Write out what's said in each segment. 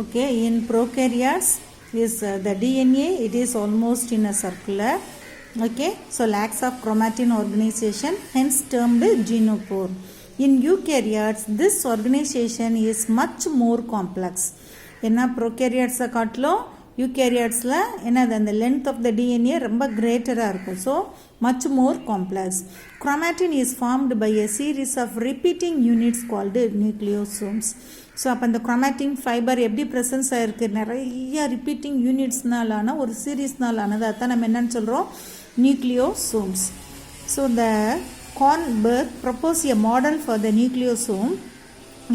Okay, in prokaryotes is the DNA, it is almost in a circular. Okay, so lacks of chromatin organization, hence termed genopore. In eukaryotes, this organization is much more complex. என்ன ப்ரோகேரியாட்ஸை காட்டிலும் யூகேரியாட்ஸில் என்னது அந்த length of the DNA ரொம்ப கிரேட்டராக இருக்கும். So much more complex. chromatin is formed by a series of repeating units called nucleosomes. So அப்போ அந்த chromatin fibre எப்படி presence ஆகிருக்கு, நிறைய ரிப்பீட்டிங் யூனிட்ஸ்னாலான ஒரு சீரீஸ்னாலானது. அதுதான் நம்ம என்னன்னு சொல்கிறோம், nucleosomes. So the Kornberg proposed a model for the nucleosome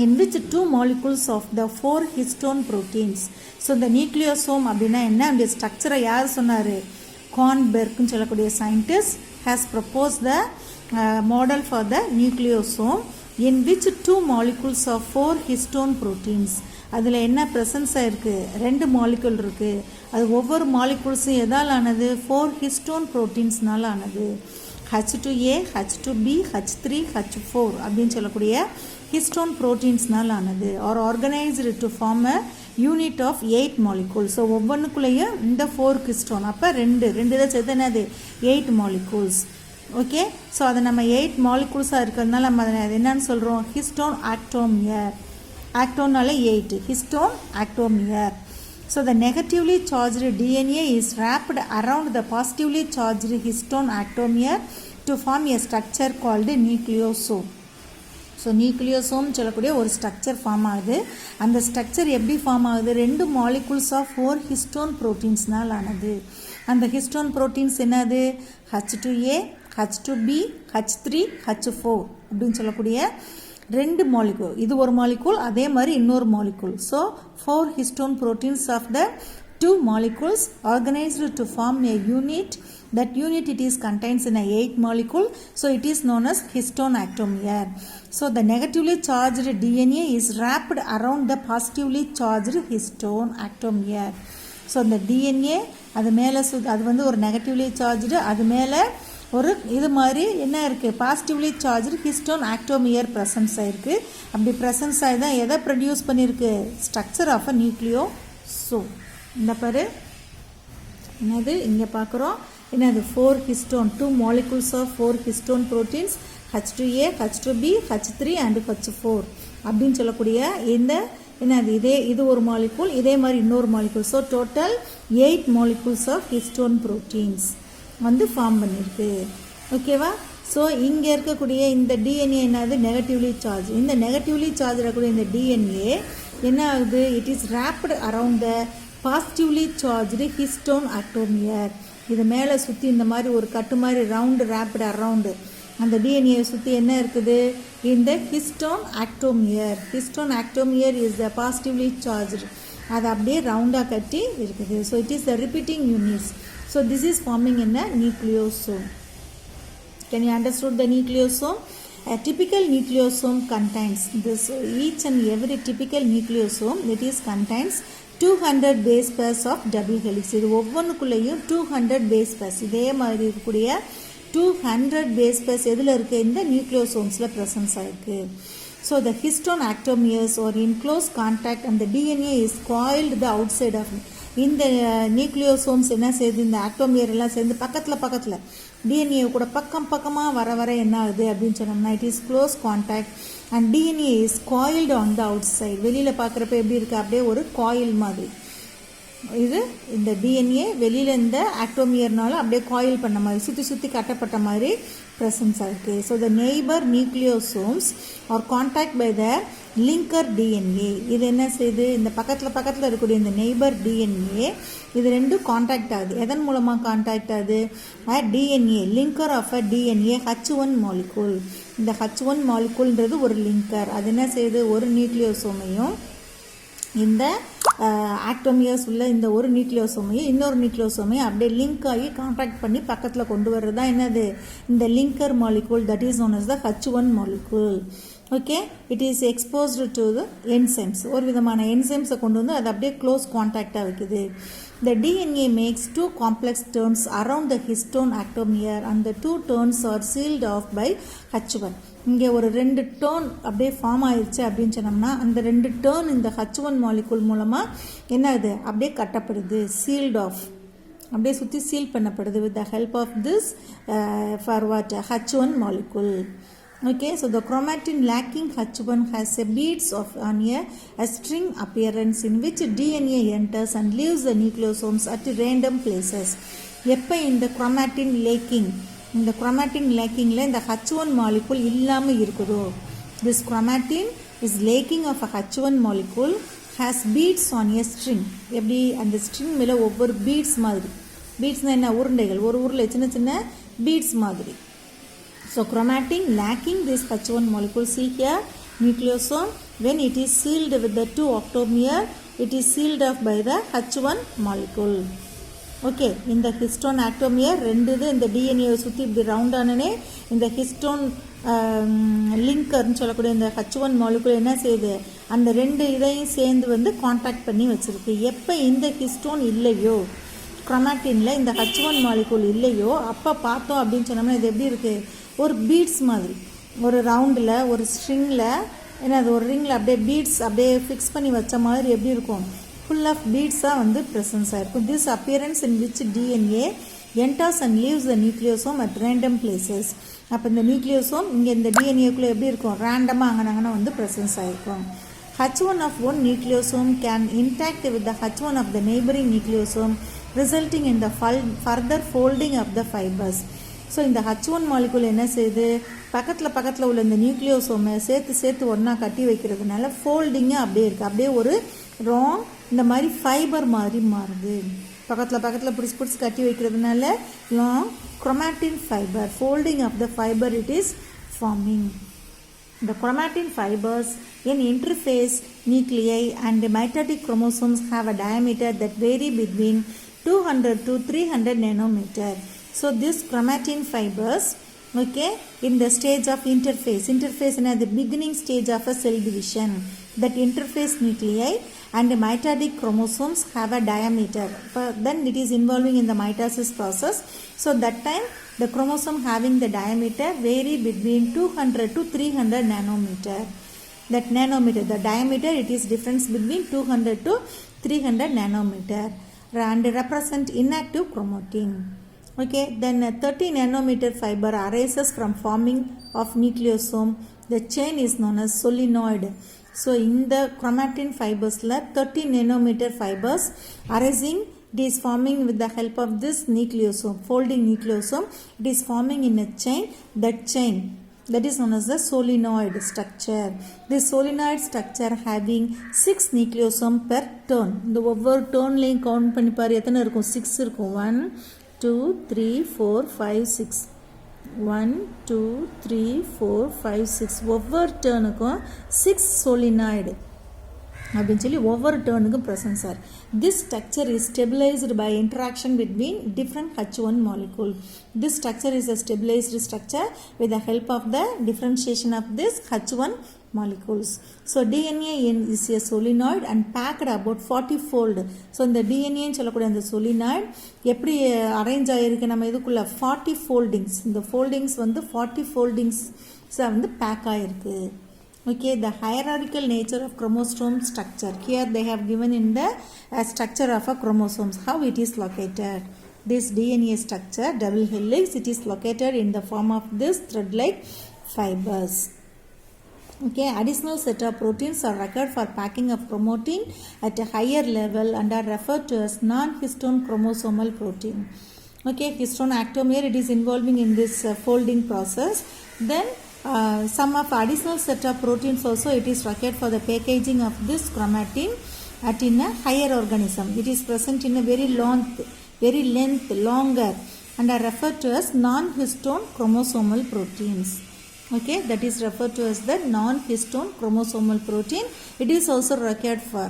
in which two molecules of the 4 histone proteins. So the nucleosome அப்படின்னா என்ன, அந்த ஸ்ட்ரக்சரை யார் சொன்னார், கார்ன்பெர்க்னு சொல்லக்கூடிய scientist has proposed the model for the nucleosome in which two molecules of 4 histone proteins. அதில் என்ன presence ஆகிருக்கு, 2 மாலிகுல் இருக்குது. அது ஒவ்வொரு மாலிகுல்ஸும் எதால் ஆனது, 4 ஹிஸ்டோன் ப்ரோட்டீன்ஸ்னால ஆனது. H2A, H2B, H3, H4 அப்படின்னு சொல்லக்கூடிய ஹிஸ்டோன் ப்ரோட்டீன்ஸ்னால் ஆனது. Are organised to form a unit of 8 molecules. So ஒவ்வொன்றுக்குள்ளேயும் இந்த 4 ஹிஸ்டோன், அப்போ ரெண்டு இதை சேர்த்து என்னது 8 மாலிகூல்ஸ். ஓகே, ஸோ அதை நம்ம 8 மாலிகூல்ஸாக இருக்கிறதுனால நம்ம அதை என்னன்னு சொல்கிறோம், ஹிஸ்டோன் ஆக்டோமியர். ஆக்டோனால 8, histone octamer. So the negatively charged DNA is wrapped around the positively charged histone atomer to form a structure called nucleosome. So nucleosome சொல்லக்கூடிய ஒரு ஸ்ட்ரக்சர் ஃபார்ம் ஆகுது. அந்த ஸ்ட்ரக்சர் எப்படி ஃபார்ம் ஆகுது, 2 மாலிகுல்ஸ் ஆஃப் 4 ஹிஸ்டோன் ப்ரோட்டீன்ஸ்னால் ஆனது. அந்த ஹிஸ்டோன் ப்ரோட்டீன்ஸ் என்னது, H2A, H2B, H3, H4 அப்படின்னு சொல்லக்கூடிய 2 மாலிகூல். இது ஒரு மாலிகூல், அதே மாதிரி இன்னொரு molecule. So 4 histone proteins of the 2 molecules organized to form a unit. That unit it is contains in a 8 molecule. So it is known as histone atomer. So the negatively charged DNA is wrapped around the positively charged histone atomer. So the DNA அது மேலே அது வந்து ஒரு negatively charged, அது மேலே ஒரு இது மாதிரி என்ன இருக்குது, பாசிட்டிவ்லி சார்ஜ்டு ஹிஸ்டோன் ஆக்டோமியர் ப்ரெசன்ஸ் ஆகிருக்கு. அப்படி ப்ரெசன்ஸ் ஆகி தான் எதை ப்ரொடியூஸ் பண்ணியிருக்கு, ஸ்ட்ரக்சர் ஆஃப் அ நியூக்ளியோசோம். இந்த பாரு என்னது இங்கே பார்க்குறோம், என்னது 4 histone, 2 molecules of 4 histone proteins, H2A, H2B, H3 and H4 அப்படின்னு சொல்லக்கூடிய இந்த என்னது இது ஒரு மாலிகூல், இதே மாதிரி இன்னொரு molecule. So total 8 molecules of histone proteins வந்து ஃபார்ம் பண்ணியிருக்கு. ஓகேவா? ஸோ இங்கே இருக்கக்கூடிய இந்த டிஎன்ஏ என்னது, நெகட்டிவ்லி சார்ஜ். இந்த நெகட்டிவ்லி சார்ஜ் இருக்கக்கூடிய இந்த டிஎன்ஏ என்ன ஆகுது, it is wrapped around the positively charged histone octamer. இது மேலே சுற்றி இந்த மாதிரி ஒரு கட்டு மாதிரி ரவுண்டு ரேப்பிட் அரவுண்டு அந்த டிஎன்ஏ சுற்றி என்ன இருக்குது, இந்த histone octamer. Histone octamer is the positively charged, அது அப்படியே ரவுண்டாக கட்டி இருக்குது. So it is the repeating units. So this is farming in a nucleosome. Can you understand the nucleosome? A typical nucleosome contains this, each and every typical nucleosome that is contains 200 base pairs of double helix. இது ஒவ்வொன்றுக்குள்ளேயும் 200 base pairs, இதே மாதிரி இருக்கக்கூடிய 200 base pairs எதில் இருக்குது, இந்த நியூக்ளியோசோம்ஸில் presence ஆகிருக்கு. So the histone atomeres are in close contact and the DNA is coiled the outside of it. இந்த நியூக்ளியோசோம்ஸ் என்ன செய்யுது, இந்த ஆக்டோமியர் எல்லாம் சேர்ந்து பக்கத்தில் டிஎன்ஏ கூட பக்கமாக வர என்ன ஆகுது அப்படின்னு சொன்னோம்னா, it is close contact and DNA is coiled on the out side. வெளியில் பார்க்குறப்ப எப்படி இருக்குது, அப்படியே ஒரு காயில் மாதிரி. இது இந்த டிஎன்ஏ வெளியில் இந்த ஆக்டோமியர்னால அப்படியே காயில் பண்ண மாதிரி சுற்றி கட்டப்பட்ட மாதிரி ப்ரெசன்ஸ் ஆகிருக்கு. So the neighbour nucleosomes are contact by the linker DNA. இது என்ன செய்யுது, இந்த பக்கத்தில் இருக்கக்கூடிய இந்த நெய்பர் டிஎன்ஏ இது ரெண்டும் கான்டாக்ட் ஆகுது. எதன் மூலமாக கான்டாக்ட் ஆகுது, DNA linker of a DNA H1 molecule. இந்த H1 மாலிகூல்ன்றது ஒரு லிங்கர். அது என்ன செய்யுது, ஒரு நியூக்ளியோசோமையும் இந்த ஆக்டோமியர்ஸ் உள்ள இந்த ஒரு நியூக்ளியோசோமையும் இன்னொரு நியூக்ளியோசோமையும் அப்படியே லிங்க் ஆகி கான்டாக்ட் பண்ணி பக்கத்தில் கொண்டு வர்றது தான் என்னது, இந்த linker molecule. That is known as the H1 molecule. Okay, it is exposed to the enzymes. ஒரு விதமான என்சைம்ஸை கொண்டு வந்து அது அப்படியே க்ளோஸ் கான்டாக்டாக வைக்குது. The DNA makes two complex turns around the histone atomer and the two turns are sealed off by H1. இங்கே ஒரு 2 turn அப்படியே ஃபார்ம் ஆயிடுச்சு அப்படின்னு சொன்னோம்னா அந்த 2 டேர்ன் இந்த H1 மாலிகுல் மூலமாக என்ன ஆகுது, அப்படியே கட்டப்படுது, சீல்ட் ஆஃப், அப்படியே சுற்றி சீல் பண்ணப்படுது with the help of this for what H1 molecule. Okay, so the chromatin lacking H1 has a beads of on a string appearance in which DNA enters and leaves the nucleosomes at random places. எப்போ இந்த chromatin lacking, இந்த chromatin lackingல இந்த H1 molecule இல்லாமல் இருக்குதோ, this chromatin is lacking of a H1 molecule has beads on a string. எப்படி அந்த string மேலே ஒவ்வொரு beads மாதிரி, beadsனா என்ன, உருண்டைகள், ஒரு உருளை சின்ன சின்ன beads மாதிரி. So chromatin lacking this H1 molecule, see here nucleosome, when it is sealed with the 2 octamer, it is sealed off by the H1 molecule. Okay, இந்த histone atomer ரெண்டு இது இந்த DNA சுற்றி இப்படி ரவுண்டானே இந்த histone லிங்கர்னு சொல்லக்கூடிய இந்த H1 molecule என்ன செய்யுது, அந்த 2 இதையும் சேர்ந்து வந்து கான்டாக்ட் பண்ணி வச்சுருக்கு. எப்போ இந்த histone இல்லையோ, chromatinல இந்த H1 molecule இல்லையோ, அப்போ பார்த்தோம் அப்படின்னு சொன்னோம்னா இது எப்படி இருக்குது, ஒரு பீட்ஸ் மாதிரி, ஒரு ரவுண்டில் ஒரு ஸ்ட்ரிங்கில் என்ன அது ஒரு ரிங்கில் அப்படியே பீட்ஸ் அப்படியே ஃபிக்ஸ் பண்ணி வச்ச மாதிரி எப்படி இருக்கும், ஃபுல் ஆஃப் பீட்ஸாக வந்து ப்ரெசன்ஸ் ஆகிருக்கும். This appearance in which DNA enters and leaves the nucleosome at random places. அப்போ இந்த நியூக்ளியோசோம் இங்கே இந்த டிஎன்ஏக்குள்ளே எப்படி இருக்கும், ரேண்டமாக அங்கனங்கன்னா வந்து ப்ரெசன்ஸ் ஆகிருக்கும். H1 of one nucleosome can interact with the H1 of the neighboring nucleosome, resulting in the further folding of the fibers. So இந்த H1 மாலிகுல் என்ன செய்யுது, பக்கத்தில் உள்ள இந்த நியூக்ளியோசோமை சேர்த்து ஒன்றா கட்டி வைக்கிறதுனால ஃபோல்டிங்காக அப்படியே இருக்குது, அப்படியே ஒரு ராங் இந்த மாதிரி ஃபைபர் மாதிரி மாறுது. பக்கத்தில் பிடிச்சி கட்டி வைக்கிறதுனால long chromatin fiber, folding of the fiber it is forming. The chromatin fibers in interface nuclei and mitotic chromosomes have a diameter that vary between 200 to 300 nanometer. So this chromatin fibers, okay, in the stage of interface in the beginning stage of a cell division, that interface nuclei and the mitotic chromosomes have a diameter, then it is involving in the mitosis process. So that time the chromosome having the diameter vary between 200 to 300 nanometer. That nanometer, the diameter, it is difference between 200 to 300 nanometer and represent inactive chromatin. Okay, then a 30 nanometer fiber arises from forming of nucleosome. The chain is known as solenoid. So in the chromatin fibers 30 nanometer fibers arising, it is forming with the help of this nucleosome, folding nucleosome, it is forming in a chain. That chain, that is known as the solenoid structure. This solenoid structure having 6 nucleosome per turn. இந்த ஒவ்வொரு டர்ன்லையும் count பண்ணி பாரு எத்தனை இருக்கும், 6 இருக்கும். 1 2 3 4 5 6, 1 2 3 4 5 6, ஒவ்வொரு டர்னுக்கும் 6 solenoid அப்படின்னு சொல்லி ஒவ்வொரு டர்னுக்கும் presence are. This structure is stabilised by interaction between different H1 molecule. This structure is a stabilized structure with the help of the differentiation of this H1 molecules. So DNA is a solenoid and packed about 40 fold. So இந்த DNA சொல்லக்கூடிய அந்த solenoid எப்படி arrange ஆகிருக்கு நம்ம இதுக்குள்ள 40 foldings, இந்த foldings வந்து 40 foldings வந்து பேக் ஆகிருக்கு. Okay, the hierarchical nature of chromosome structure. Here they have given in the structure of a chromosomes, how it is located. This DNA structure, double helix, it is located in the form of this thread-like fibers. Okay, additional set of proteins are required for packing of chromatin at a higher level and are referred to as non-histone chromosomal protein. Okay, histone ectomer, it is involving in this folding process. Then some of additional set of proteins also it is required for the packaging of this chromatin at in a higher organism. It is present in a very longer and are referred to as non-histone chromosomal proteins. Okay, that is referred to as the non-histone chromosomal protein. It is also required for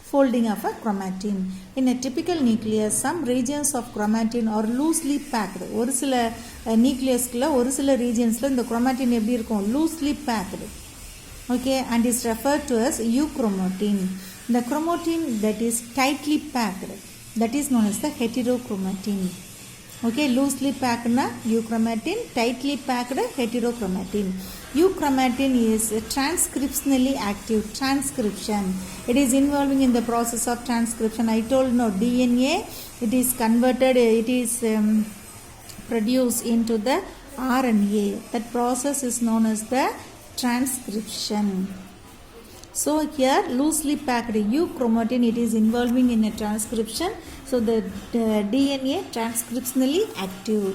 folding of a chromatin. In a typical nucleus, some regions of chromatin are loosely packed. ஒரு சில நியூக்ளியஸ்ல ஒரு சில ரீஜன்ஸ்ல இந்த chromatin எப்படி இருக்கும், loosely packed. okay, and is referred to as euchromatin. The chromatin that is tightly packed, that is known as the heterochromatin. Okay, loosely packed na euchromatin, tightly packed heterochromatin. Euchromatin is transcriptionally active. Transcription, it is involving in the process of transcription. I told no, DNA, it is converted, it is produced into the RNA. That process is known as the transcription. So here loosely packed euchromatin, it is involving in a transcription. So the DNA transcriptionally active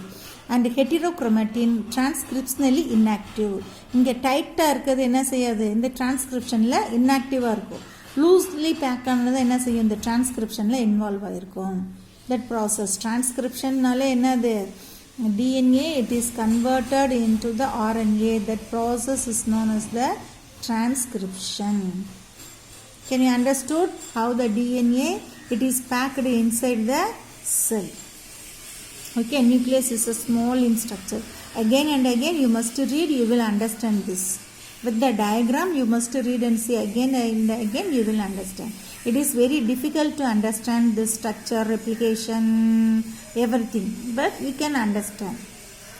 and heterochromatin transcriptionally inactive. இங்கே டைட்டாக இருக்கிறது என்ன செய்யாது, இந்த டிரான்ஸ்கிரிப்ஷனில் இன்ஆக்டிவாக இருக்கும். Loosely back ஆனது என்ன செய்யும், இந்த டிரான்ஸ்கிரிப்ஷனில் இன்வால்வ் ஆகிருக்கும். தட் ப்ராசஸ் டிரான்ஸ்கிரிப்ஷன்னாலே என்னது, DNA, it is converted into the RNA. That process is known as the transcription. Can you understood how the DNA, it is packed inside the cell. Okay, nucleus is a small in structure. Again and again you must read, you will understand this. With the diagram you must read and see again and again, you will understand. It is very difficult to understand this structure, replication, everything, but we can understand.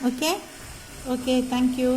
Okay, thank you.